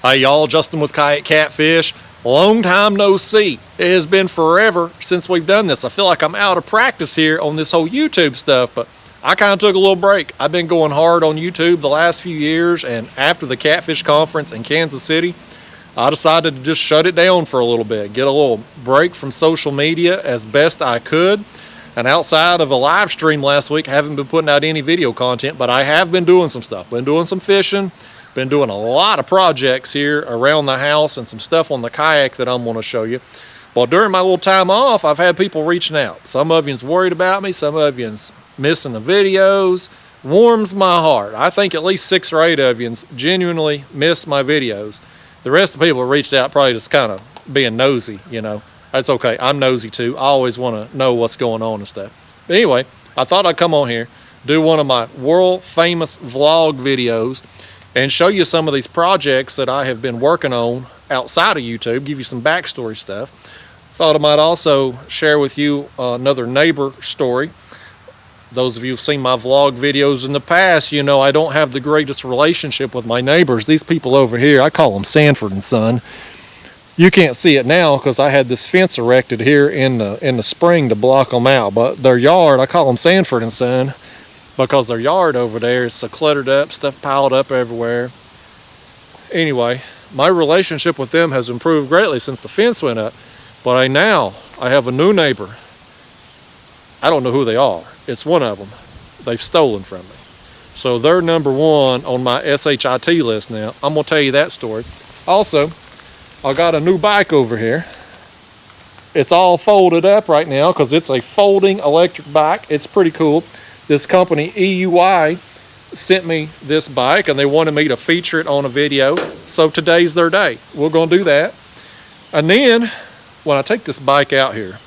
Hey y'all, Justin with Kayak Catfish. Long time no see. It has been forever since we've done this. I feel like I'm out of practice here on this whole YouTube stuff, but I kind of took a little break. I've been going hard on YouTube the last few years, and after the Catfish Conference in Kansas City, I decided to just shut it down for a little bit, get a little break from social media as best I could. And outside of a live stream last week, I haven't been putting out any video content, but I have been doing some stuff. Been doing some fishing, been doing a lot of projects here around the house and some stuff on the kayak that I'm going to show you. But during my little time off, I've had people reaching out. Some of you's worried about me, some of you's missing the videos. Warms my heart. I think at least 6 or 8 of you's genuinely miss my videos. The rest of the people who reached out probably just kind of being nosy, you know. That's okay. I'm nosy too. I always want to know what's going on and stuff. But anyway, I thought I'd come on here, do one of my world famous vlog videos, and show you some of these projects that I have been working on outside of YouTube, give you some backstory stuff. Thought I might also share with you another neighbor story. Those of you who've seen my vlog videos in the past, you know I don't have the greatest relationship with my neighbors. These people over here, I call them Sanford and Son. You can't see it now because I had this fence erected here in the spring to block them out. But their yard, I call them Sanford and Son because their yard over there is so cluttered up, stuff piled up everywhere. Anyway, my relationship with them has improved greatly since the fence went up. But I have a new neighbor. I don't know who they are. It's one of them. They've stolen from me. So they're number one on my SHIT list now. I'm going to tell you that story. Also, I got a new bike over here. It's all folded up right now because it's a folding electric bike. It's pretty cool. This company, EUI, sent me this bike and they wanted me to feature it on a video. So today's their day. We're going to do that. And then when I take this bike out here,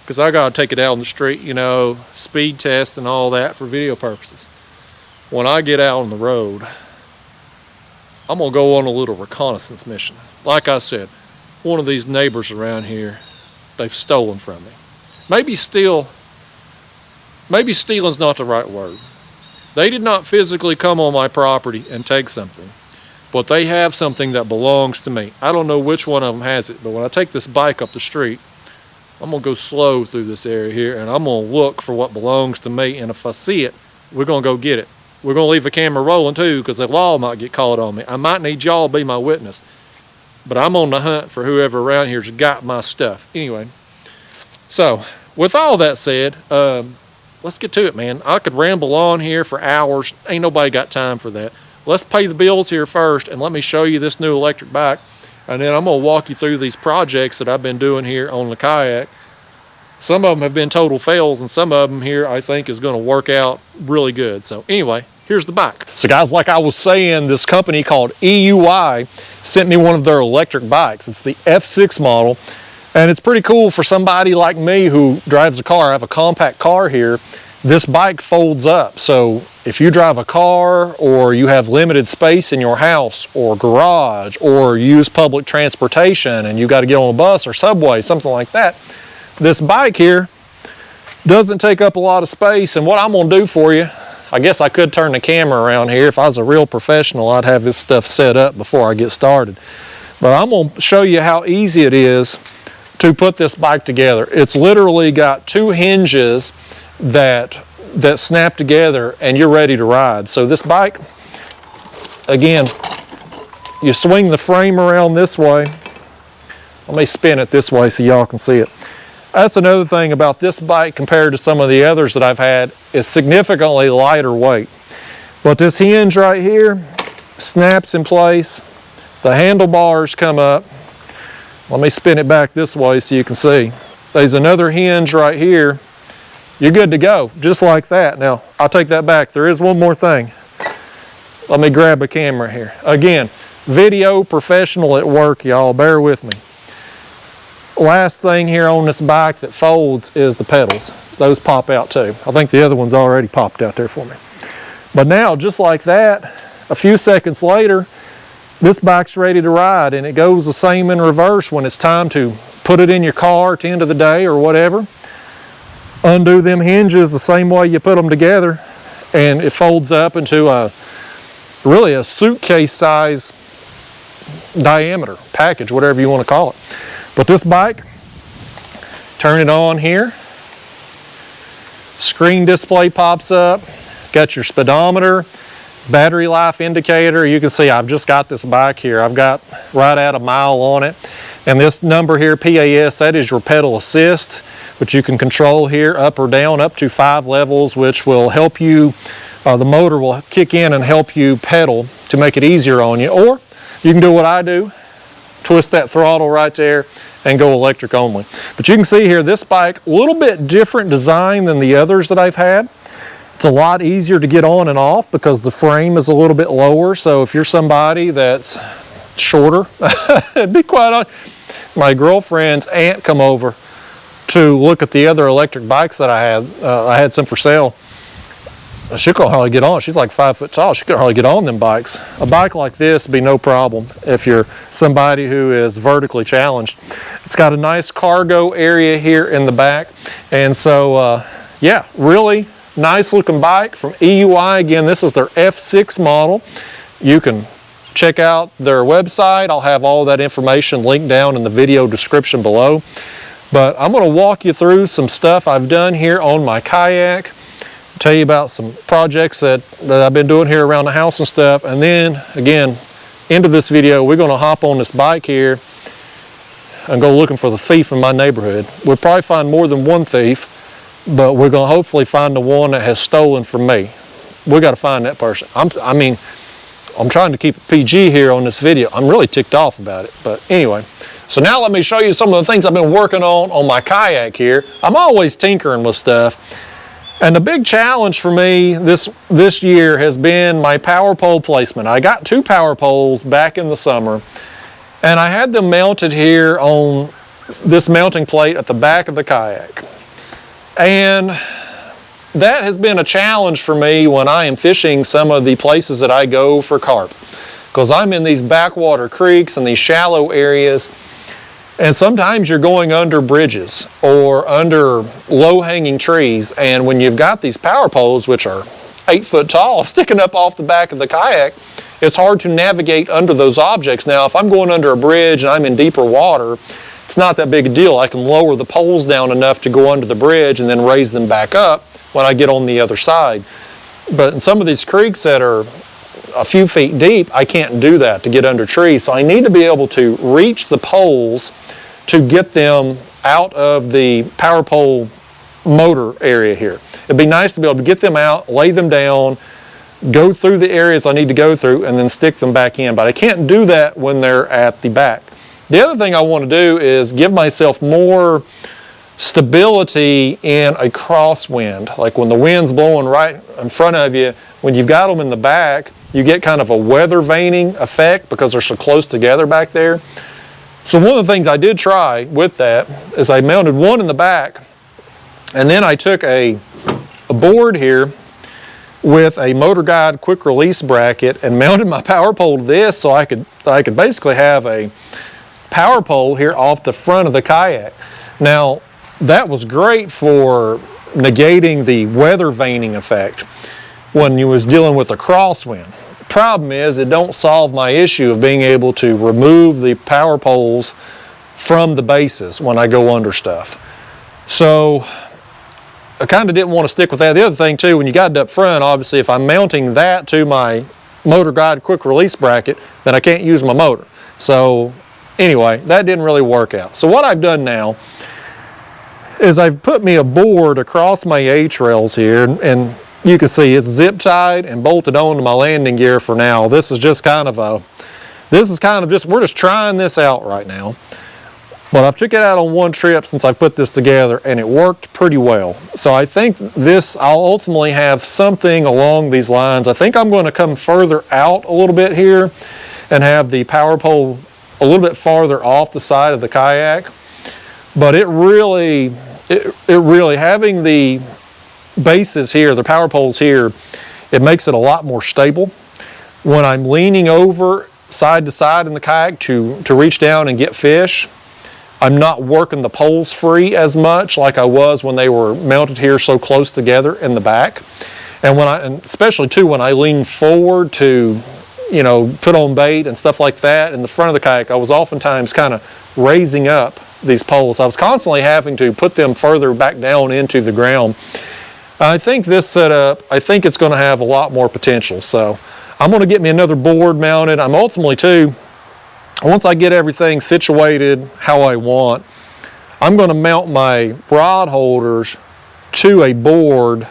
because I got to take it out on the street, you know, speed test and all that for video purposes. When I get out on the road, I'm going to go on a little reconnaissance mission. Like I said, one of these neighbors around here, they've stolen from me. Maybe stealing's not the right word. They did not physically come on my property and take something, but they have something that belongs to me. I don't know which one of them has it, but when I take this bike up the street, I'm going to go slow through this area here, and I'm going to look for what belongs to me, and if I see it, we're going to go get it. We're going to leave the camera rolling too, because the law might get called on me. I might need y'all to be my witness, but I'm on the hunt for whoever around here's got my stuff. Anyway, so with all that said, let's get to it, man. I could ramble on here for hours. Ain't nobody got time for that. Let's pay the bills here first, and let me show you this new electric bike. And then I'm going to walk you through these projects that I've been doing here on the kayak. Some of them have been total fails, and some of them here I think is going to work out really good. So anyway, here's the bike. So guys, like I was saying, this company called EUI sent me one of their electric bikes. It's the F6 model, and it's pretty cool for somebody like me who drives a car. I have a compact car here. This bike folds up, so if you drive a car or you have limited space in your house or garage or use public transportation and you got to get on a bus or subway, something like that, this bike here doesn't take up a lot of space. And what I'm going to do for you, I guess I could turn the camera around here. If I was a real professional, I'd have this stuff set up before I get started. But I'm going to show you how easy it is to put this bike together. It's literally got 2 hinges that snap together and you're ready to ride. So this bike, again, you swing the frame around this way. Let me spin it this way so y'all can see it. That's another thing about this bike compared to some of the others that I've had, is significantly lighter weight. But this hinge right here snaps in place. The handlebars come up. Let me spin it back this way so you can see. There's another hinge right here. You're good to go, just like that. Now, I'll take that back. There is one more thing. Let me grab a camera here. Again, video professional at work, y'all. Bear with me. Last thing here on this bike that folds is the pedals. Those pop out too. I think the other one's already popped out there for me. But now, just like that, a few seconds later, this bike's ready to ride, and it goes the same in reverse when it's time to put it in your car at the end of the day or whatever. Undo them hinges the same way you put them together, and it folds up into really a suitcase size diameter package, whatever you want to call it. But this bike, turn it on here, screen display pops up, got your speedometer, battery life indicator. You can see I've just got this bike here. I've got right at a mile on it. And this number here, PAS, that is your pedal assist, which you can control here up or down, up to 5 levels, which will help you, the motor will kick in and help you pedal to make it easier on you. Or you can do what I do, twist that throttle right there and go electric only. But you can see here, this bike, a little bit different design than the others that I've had. It's a lot easier to get on and off because the frame is a little bit lower. So if you're somebody that's shorter, it'd be quite honest. My girlfriend's aunt come over to look at the other electric bikes that I had. I had some for sale. She couldn't hardly get on. She's like 5 foot tall. She couldn't hardly get on them bikes. A bike like this would be no problem if you're somebody who is vertically challenged. It's got a nice cargo area here in the back. And so, yeah, really nice looking bike from EUI. Again, this is their F6 model. You can check out their website. I'll have all that information linked down in the video description below. But I'm going to walk you through some stuff I've done here on my kayak, tell you about some projects that I've been doing here around the house and stuff. And then again, into this video, we're going to hop on this bike here and go looking for the thief in my neighborhood. We'll probably find more than one thief, but we're going to hopefully find the one that has stolen from me. We got to find that person. I'm trying to keep it PG here on this video. I'm really ticked off about it, but anyway. So now let me show you some of the things I've been working on my kayak here. I'm always tinkering with stuff. And the big challenge for me this year has been my power pole placement. I got 2 power poles back in the summer, and I had them mounted here on this mounting plate at the back of the kayak. And that has been a challenge for me when I am fishing some of the places that I go for carp, because I'm in these backwater creeks and these shallow areas, and sometimes you're going under bridges or under low-hanging trees, and when you've got these power poles, which are 8 foot tall, sticking up off the back of the kayak, it's hard to navigate under those objects. Now, if I'm going under a bridge and I'm in deeper water, it's not that big a deal. I can lower the poles down enough to go under the bridge and then raise them back up when I get on the other side. But in some of these creeks that are a few feet deep, I can't do that to get under trees. So I need to be able to reach the poles to get them out of the power pole motor area here. It'd be nice to be able to get them out, lay them down, go through the areas I need to go through, and then stick them back in. But I can't do that when they're at the back. The other thing I want to do is give myself more stability in a crosswind. Like when the wind's blowing right in front of you, when you've got them in the back, you get kind of a weather vaning effect because they're so close together back there. So one of the things I did try with that is I mounted one in the back, and then I took a board here with a motor guide quick release bracket and mounted my power pole to this so I could basically have a power pole here off the front of the kayak. Now, that was great for negating the weather vaning effect when you was dealing with a crosswind. Problem is, it don't solve my issue of being able to remove the power poles from the bases when I go under stuff. So I kind of didn't want to stick with that. The other thing too, when you got it up front, obviously if I'm mounting that to my motor guide quick release bracket, then I can't use my motor. So anyway, that didn't really work out. So what I've done now is I've put me a board across my H-rails here, and you can see it's zip tied and bolted onto my landing gear for now. This is just kind of we're just trying this out right now. But I've took it out on one trip since I put this together, and it worked pretty well. So I think I'll ultimately have something along these lines. I think I'm going to come further out a little bit here and have the power pole a little bit farther off the side of the kayak. But it really having the bases here, the power poles here, it makes it a lot more stable. When I'm leaning over side to side in the kayak to reach down and get fish, I'm not working the poles free as much like I was when they were mounted here so close together in the back. And especially too when I lean forward to you know, put on bait and stuff like that in the front of the kayak, I was oftentimes kind of raising up these poles. I was constantly having to put them further back down into the ground. I think this setup, I think it's going to have a lot more potential. So I'm going to get me another board mounted. I'm ultimately too, once I get everything situated how I want, I'm going to mount my rod holders to a board,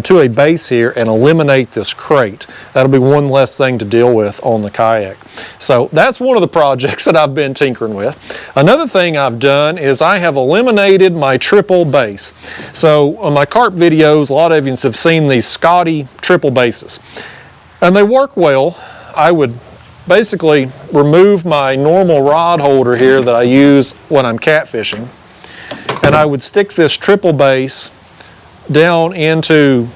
to a base here, and eliminate this crate. That'll be one less thing to deal with on the kayak. So that's one of the projects that I've been tinkering with. Another thing I've done is I have eliminated my triple base. So on my carp videos, a lot of you have seen these Scotty triple bases, and they work well. I would basically remove my normal rod holder here that I use when I'm catfishing, and I would stick this triple base down into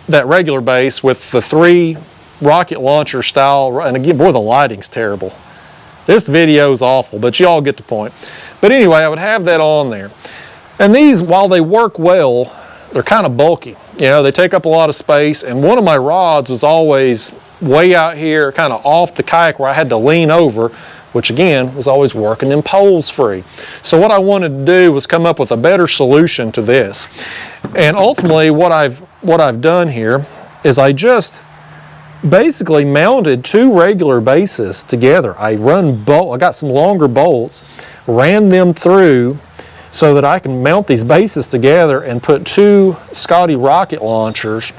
that regular base with the 3 rocket launcher style. And again, boy, the lighting's terrible. This video is awful, but you all get the point. But anyway, I would have that on there. And these, while they work well, they're kind of bulky. You know, they take up a lot of space, and one of my rods was always way out here, kind of off the kayak where I had to lean over, which again was always working them poles free. So what I wanted to do was come up with a better solution to this. And ultimately what I've done here is I just basically mounted 2 regular bases together. I got some longer bolts, ran them through so that I can mount these bases together and put 2 Scotty rocket launchers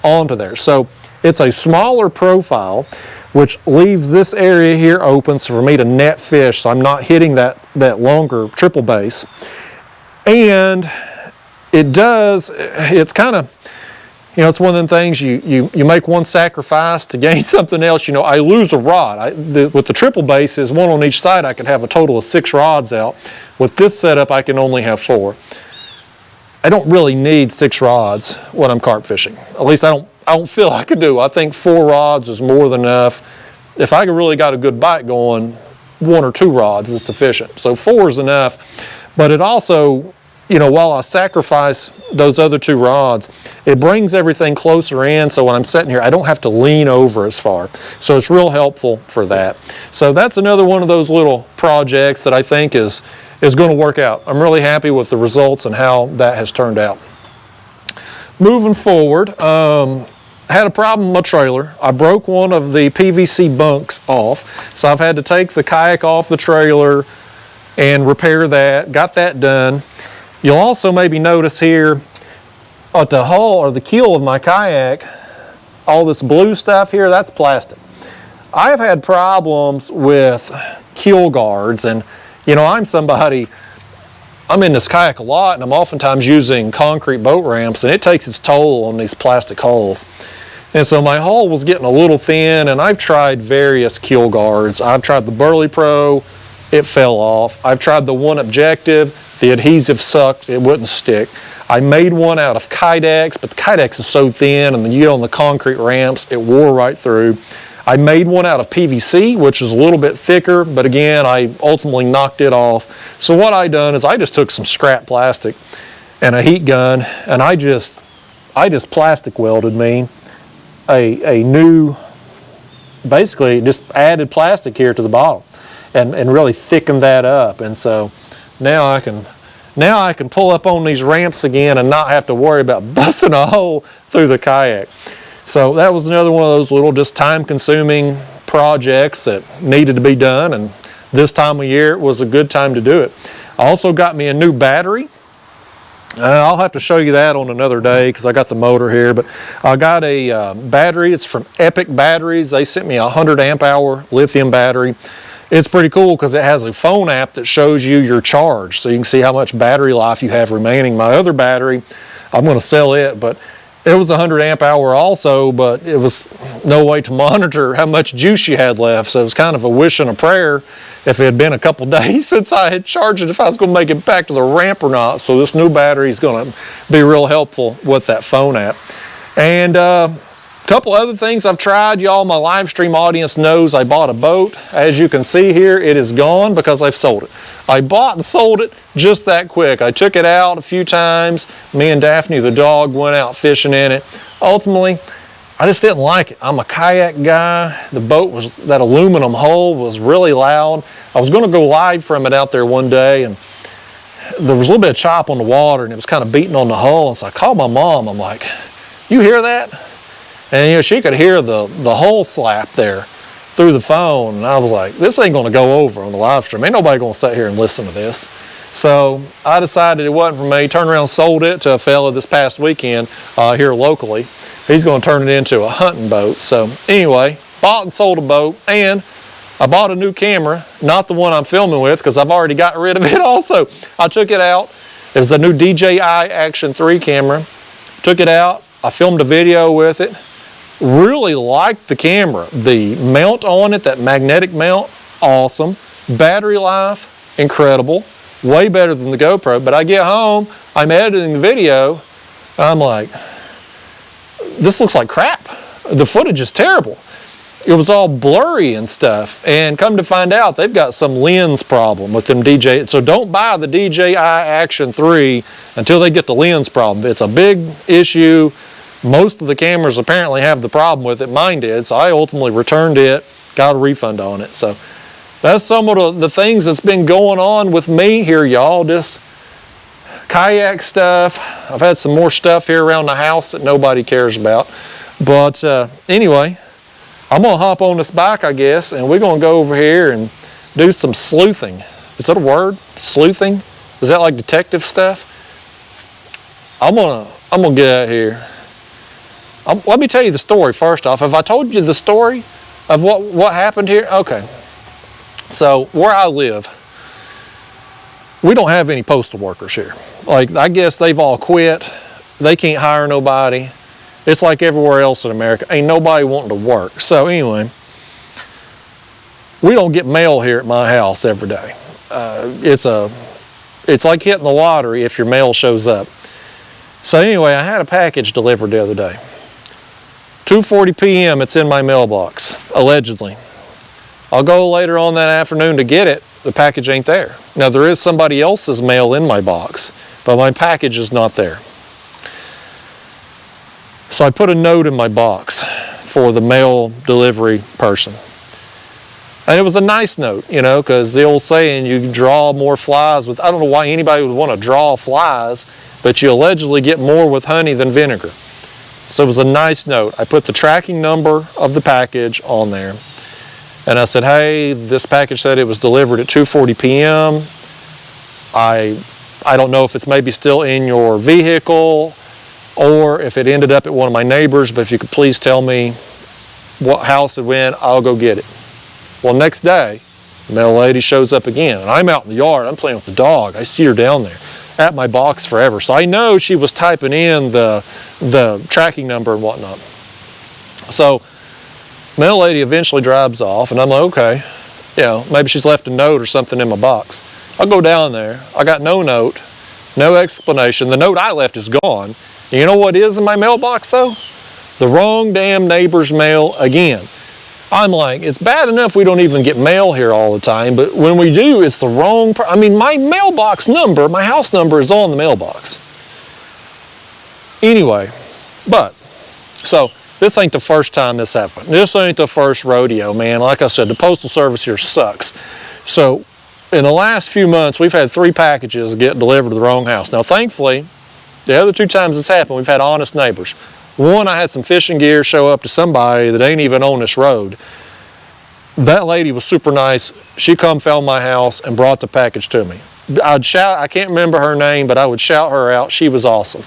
onto there. So it's a smaller profile, which leaves this area here open so for me to net fish, so I'm not hitting that longer triple base. And it's kind of, you know, it's one of them things, you make one sacrifice to gain something else. You know, I lose a rod. With the triple bases, 1 on each side, I could have a total of 6 rods out. With this setup, I can only have 4. I don't really need 6 rods when I'm carp fishing. At least I don't feel I could do. I think 4 rods is more than enough. If I really got a good bite going, 1 or 2 rods is sufficient. So 4 is enough. But it also, you know, while I sacrifice those other 2 rods, it brings everything closer in, so when I'm sitting here, I don't have to lean over as far. So it's real helpful for that. So that's another one of those little projects that I think is going to work out. I'm really happy with the results and how that has turned out. Moving forward, I had a problem with my trailer. I broke one of the PVC bunks off, so I've had to take the kayak off the trailer and repair that. Got that done. You'll also maybe notice here at the hull or the keel of my kayak, all this blue stuff here, that's plastic. I've had problems with keel guards, and you know, I'm in this kayak a lot, and I'm oftentimes using concrete boat ramps, and it takes its toll on these plastic hulls. And so my hull was getting a little thin, and I've tried various keel guards. I've tried the Burley Pro, it fell off. I've tried the One Objective, the adhesive sucked, it wouldn't stick. I made one out of Kayaks, but the Kayaks is so thin, and then you get on the concrete ramps, it wore right through. I made one out of PVC, which is a little bit thicker, but again, I ultimately knocked it off. So what I done is I just took some scrap plastic and a heat gun, and I just plastic welded me a new, basically just added plastic here to the bottom and really thickened that up. And so now I can pull up on these ramps again and not have to worry about busting a hole through the kayak. So that was another one of those little just time-consuming projects that needed to be done, and this time of year it was a good time to do it. I also got me a new battery. I'll have to show you that on another day because I got the motor here, but I got a battery. It's from Epic Batteries. They sent me a 100 amp hour lithium battery. It's pretty cool because it has a phone app that shows you your charge, so you can see how much battery life you have remaining. My other battery, I'm going to sell it, but it was 100 amp hour also, but it was no way to monitor how much juice you had left. So it was kind of a wish and a prayer if it had been a couple days since I had charged it, if I was going to make it back to the ramp or not. So this new battery is going to be real helpful with that phone app. And a couple other things I've tried. Y'all, my live stream audience knows I bought a boat. As you can see here, it is gone because I've sold it. I bought and sold it just that quick. I took it out a few times. Me and Daphne, the dog, went out fishing in it. Ultimately, I just didn't like it. I'm a kayak guy. The boat was, that aluminum hull was really loud. I was gonna go live from it out there one day, and there was a little bit of chop on the water and it was kind of beating on the hull. And so I called my mom. I'm like, you hear that? And you know, she could hear the hull slap there through the phone. And I was like, this ain't gonna go over on the live stream. Ain't nobody gonna sit here and listen to this. So I decided it wasn't for me. Turned around and sold it to a fella this past weekend here locally. He's gonna turn it into a hunting boat. So anyway, bought and sold a boat, and I bought a new camera, not the one I'm filming with because I've already got rid of it also. I took it out. It was a new DJI Action 3 camera. Took it out. I filmed a video with it. Really liked the camera. The mount on it, that magnetic mount, awesome. Battery life, incredible. Way better than the GoPro. But I get home, I'm editing the video, I'm like, this looks like crap. The footage is terrible. It was all blurry and stuff, and come to find out they've got some lens problem with them DJI. So don't buy the DJI Action 3 until they get the lens problem. It's a big issue. Most of the cameras apparently have the problem with it. Mine did, so I ultimately returned it, got a refund on it. So that's some of the things that's been going on with me here, y'all. Just kayak stuff. I've had some more stuff here around the house that nobody cares about. But anyway, I'm gonna hop on this bike, I guess, and we're gonna go over here and do some sleuthing. Is that a word? Sleuthing? Is that like detective stuff? I'm gonna get out here. Let me tell you the story first off. Have I told you the story of what happened here? Okay. So where I live, we don't have any postal workers here. Like, I guess they've all quit. They can't hire nobody. It's like everywhere else in America. Ain't nobody wanting to work. So anyway, we don't get mail here at my house every day. It's like hitting the lottery if your mail shows up. So anyway, I had a package delivered the other day. 2:40 p.m. it's in my mailbox, allegedly. I'll go later on that afternoon to get it. The package ain't there. Now, there is somebody else's mail in my box, but my package is not there. So I put a note in my box for the mail delivery person. And it was a nice note, you know, because the old saying, you draw more flies with, I don't know why anybody would want to draw flies, but you allegedly get more with honey than vinegar. So it was a nice note. I put the tracking number of the package on there. And I said, hey, this package said it was delivered at 2:40 p.m. I don't know if it's maybe still in your vehicle or if it ended up at one of my neighbors, but if you could please tell me what house it went, I'll go get it. Well, next day, the mail lady shows up again, and I'm out in the yard. I'm playing with the dog. I see her down there at my box forever. So I know she was typing in the tracking number and whatnot. So mail lady eventually drives off, and I'm like, okay, you know, maybe she's left a note or something in my box. I'll go down there. I got no note, no explanation. The note I left is gone. And you know what is in my mailbox, though? The wrong damn neighbor's mail again. I'm like, it's bad enough we don't even get mail here all the time, but when we do, it's the wrong I mean, my mailbox number, my house number is on the mailbox. Anyway, so this ain't the first time this happened. This ain't the first rodeo, man. Like I said, the Postal Service here sucks. So in the last few months, we've had 3 packages get delivered to the wrong house. Now, thankfully, the other 2 times this happened, we've had honest neighbors. One, I had some fishing gear show up to somebody that ain't even on this road. That lady was super nice. She come found my house and brought the package to me. I'd shout, I can't remember her name, but I would shout her out. She was awesome.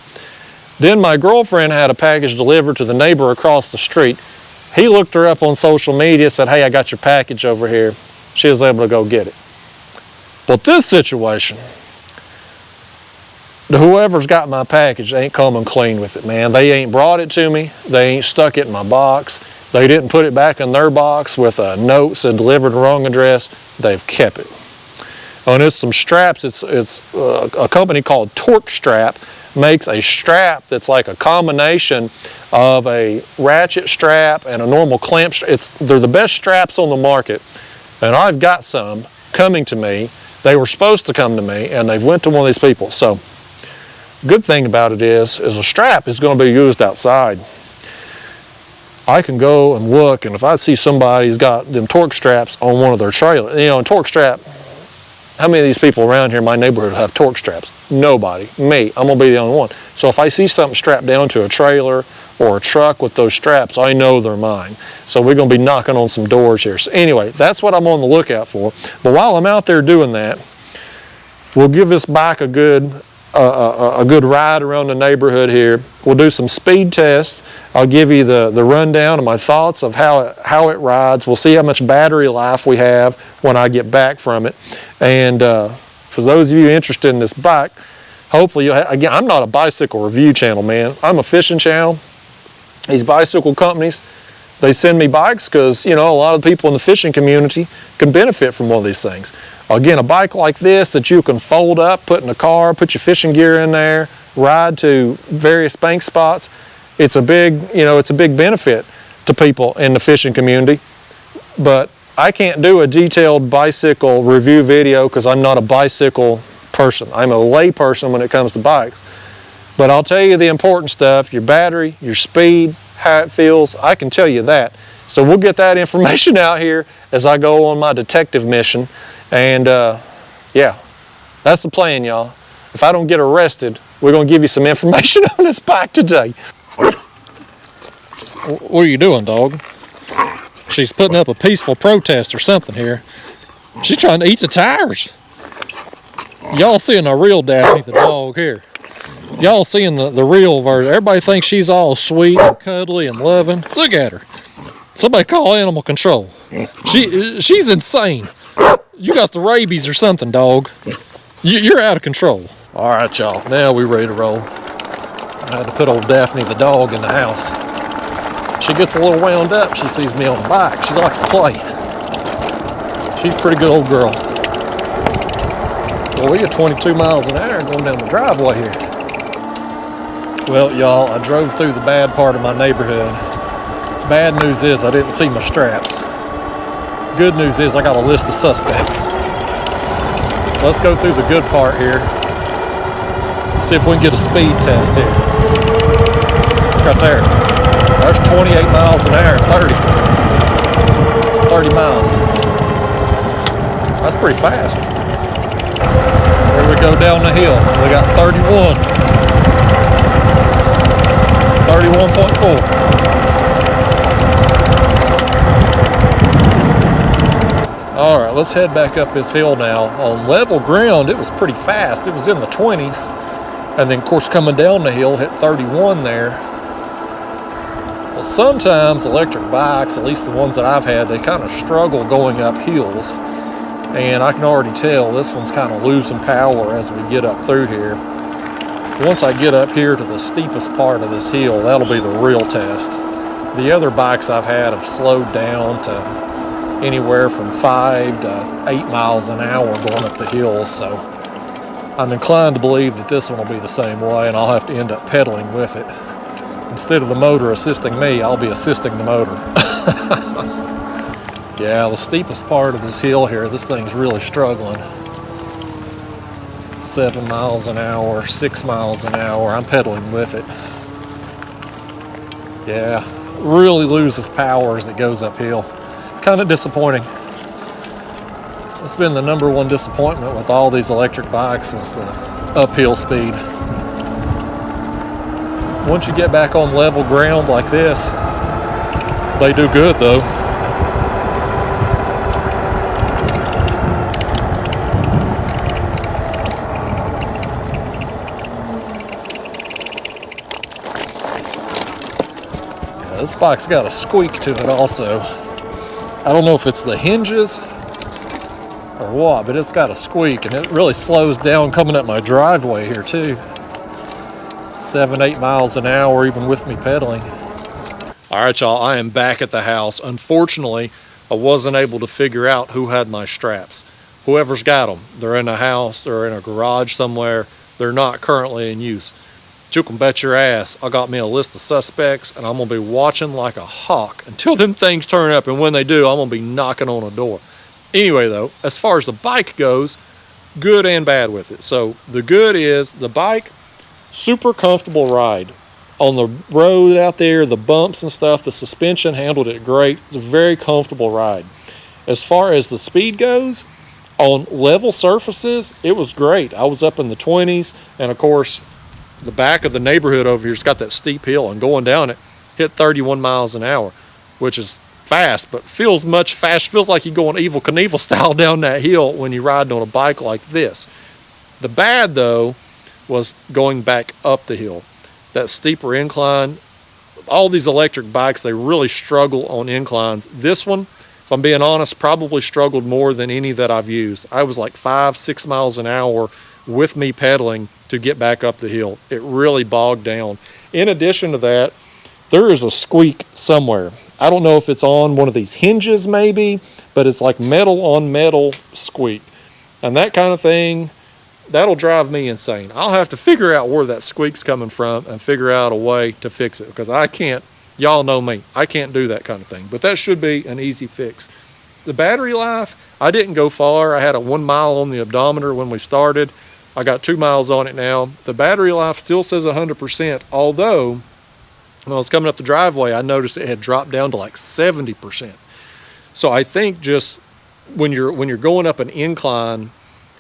Then my girlfriend had a package delivered to the neighbor across the street. He looked her up on social media, said, hey, I got your package over here. She was able to go get it. But this situation, whoever's got my package ain't coming clean with it, man. They ain't brought it to me. They ain't stuck it in my box. They didn't put it back in their box with a note said delivered the wrong address. They've kept it. And it's some straps. It's a company called Torque Strap makes a strap that's like a combination of a ratchet strap and a normal clamp strap. They're the best straps on the market. And I've got some coming to me. They were supposed to come to me, and they've went to one of these people. So good thing about it is a strap is going to be used outside. I can go and look, and if I see somebody's got them torque straps on one of their trailers, you know, and torque strap, how many of these people around here in my neighborhood have torque straps? Nobody. Me. I'm gonna be the only one. So if I see something strapped down to a trailer or a truck with those straps, I know they're mine. So we're gonna be knocking on some doors here. So anyway, that's what I'm on the lookout for. But while I'm out there doing that, we'll give this bike a good ride around the neighborhood here. We'll do some speed tests. I'll give you the rundown of my thoughts of how it rides. We'll see how much battery life we have when I get back from it. And for those of you interested in this bike, hopefully again, I'm not a bicycle review channel, man. I'm a fishing channel. These bicycle companies, they send me bikes because, you know, a lot of people in the fishing community can benefit from one of these things. Again, a bike like this that you can fold up, put in the car, put your fishing gear in there, ride to various bank spots. It's a big, you know, it's a big benefit to people in the fishing community. But I can't do a detailed bicycle review video because I'm not a bicycle person. I'm a lay person when it comes to bikes. But I'll tell you the important stuff, your battery, your speed, how it feels, I can tell you that. So we'll get that information out here as I go on my detective mission. And yeah, that's the plan, y'all. If I don't get arrested, we're gonna give you some information on this bike today. What are you doing, dog? She's putting up a peaceful protest or something here. She's trying to eat the tires. Y'all seeing a real Daphne the dog here. Y'all seeing the real version. Everybody thinks she's all sweet and cuddly and loving. Look at her. Somebody call animal control. She's insane. You got the rabies or something, dog. You're out of control. All right, y'all. Now we ready to roll. I had to put old Daphne the dog in the house. She gets a little wound up. She sees me on the bike. She likes to play. She's a pretty good old girl. Well, we get 22 miles an hour going down the driveway here. Well, y'all, I drove through the bad part of my neighborhood. Bad news is I didn't see my straps. Good news is I got a list of suspects. Let's go through the good part here. See if we can get a speed test here. Right there. There's 28 miles an hour, 30 miles. That's pretty fast. Here we go down the hill. We got 31. 31.4. All right, let's head back up this hill now. On level ground, it was pretty fast. It was in the 20s. And then, of course, coming down the hill, hit 31 there. Well, sometimes electric bikes, at least the ones that I've had, they kind of struggle going up hills. And I can already tell this one's kind of losing power as we get up through here. Once I get up here to the steepest part of this hill, that'll be the real test. The other bikes I've had have slowed down to anywhere from 5 to 8 miles an hour going up the hills, so I'm inclined to believe that this one will be the same way, and I'll have to end up pedaling with it. Instead of the motor assisting me, I'll be assisting the motor. Yeah, the steepest part of this hill here, this thing's really struggling. 7 miles an hour, 6 miles an hour, I'm pedaling with it. Yeah, really loses power as it goes uphill. Kind of disappointing. It's been the number one disappointment with all these electric bikes is the uphill speed. Once you get back on level ground like this, they do good though. Yeah, this bike's got a squeak to it also. I don't know if it's the hinges or what, but it's got a squeak and it really slows down coming up my driveway here too. 7, 8 miles an hour even with me pedaling. All right, y'all, I am back at the house. Unfortunately, I wasn't able to figure out who had my straps. Whoever's got them, they're in a house, they're in a garage somewhere, they're not currently in use. But you can bet your ass I got me a list of suspects and I'm gonna be watching like a hawk until them things turn up, and when they do, I'm gonna be knocking on a door. Anyway though, as far as the bike goes, good and bad with it. So the good is the bike, super comfortable ride. On the road out there, the bumps and stuff, the suspension handled it great. It's a very comfortable ride. As far as the speed goes, on level surfaces, it was great. I was up in the 20s, and of course, the back of the neighborhood over here's got that steep hill, and going down it, hit 31 miles an hour, which is fast, but feels much fast. Feels like you're going Evel Knievel style down that hill when you're riding on a bike like this. The bad, though, was going back up the hill. That steeper incline, all these electric bikes, they really struggle on inclines. This one, if I'm being honest, probably struggled more than any that I've used. I was like 5-6 miles an hour with me pedaling to get back up the hill. It really bogged down. In addition to that, there is a squeak somewhere. I don't know if it's on one of these hinges maybe, but it's like metal on metal squeak. And that kind of thing, that'll drive me insane. I'll have to figure out where that squeak's coming from and figure out a way to fix it, because I can't, y'all know me, I can't do that kind of thing. But that should be an easy fix. The battery life, I didn't go far. I had a 1 mile on the odometer when we started. I got 2 miles on it now. The battery life still says 100%, although when I was coming up the driveway, I noticed it had dropped down to like 70%. So I think just when you're going up an incline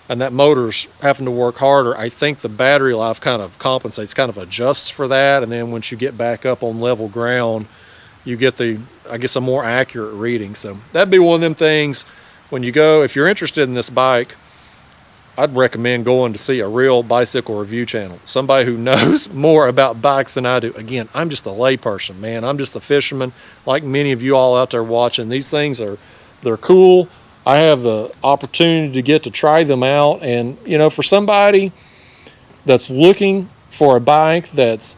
and that motor's having to work harder, I think the battery life kind of compensates, kind of adjusts for that. And then once you get back up on level ground, you get I guess, a more accurate reading. So that'd be one of them things when you go, if you're interested in this bike, I'd recommend going to see a real bicycle review channel. Somebody who knows more about bikes than I do. Again, I'm just a layperson, man. I'm just a fisherman, like many of you all out there watching. These things they're cool. I have the opportunity to get to try them out. And, you know, for somebody that's looking for a bike it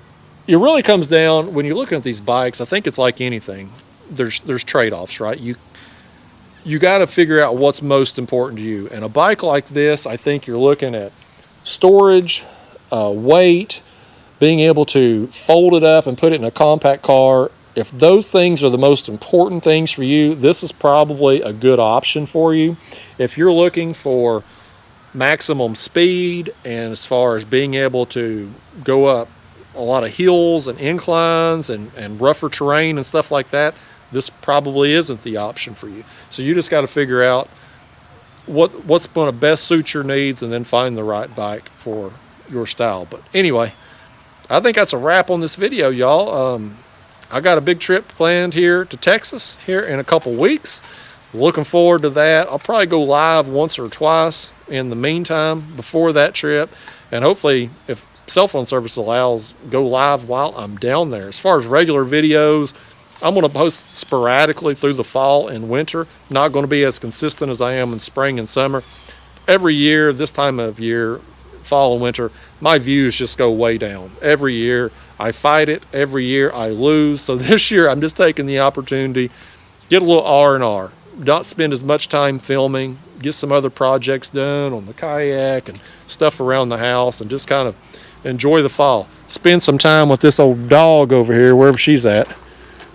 really comes down, when you're looking at these bikes, I think it's like anything. There's trade-offs, right? You got to figure out what's most important to you. And a bike like this, I think you're looking at storage, weight, being able to fold it up and put it in a compact car. If those things are the most important things for you, this is probably a good option for you. If you're looking for maximum speed and as far as being able to go up a lot of hills and inclines and rougher terrain and stuff like that, this probably isn't the option for you. So you just got to figure out what's going to best suit your needs and then find the right bike for your style. But anyway, I think that's a wrap on this video, y'all. I got a big trip planned here to Texas here in a couple weeks. Looking forward to that. I'll probably go live once or twice in the meantime before that trip. And hopefully, if cell phone service allows, go live while I'm down there. As far as regular videos, I'm going to post sporadically through the fall and winter. Not going to be as consistent as I am in spring and summer. Every year, this time of year, fall and winter, my views just go way down. Every year, I fight it. Every year, I lose. So this year, I'm just taking the opportunity, get a little R&R. Not spend as much time filming, get some other projects done on the kayak and stuff around the house, and just kind of enjoy the fall. Spend some time with this old dog over here, wherever she's at.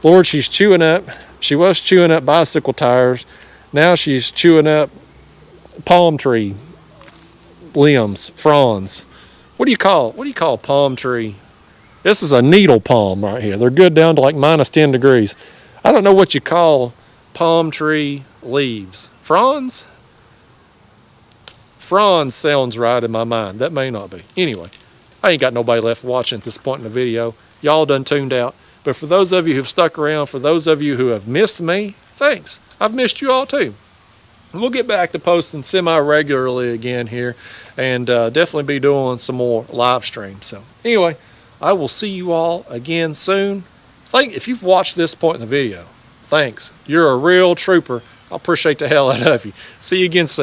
Lord, she was chewing up bicycle tires. Now she's chewing up palm tree limbs, fronds. What do you call palm tree? This is a needle palm right here. They're good down to like -10 degrees. I don't know what you call palm tree leaves. Fronds? Fronds sounds right in my mind. That may not be. Anyway, I ain't got nobody left watching at this point in the video. Y'all done tuned out. But for those of you who've stuck around, for those of you who have missed me, thanks. I've missed you all too. We'll get back to posting semi-regularly again here, and definitely be doing some more live streams. So anyway, I will see you all again soon. If you've watched this point in the video, thanks. You're a real trooper. I appreciate the hell out of you. See you again soon.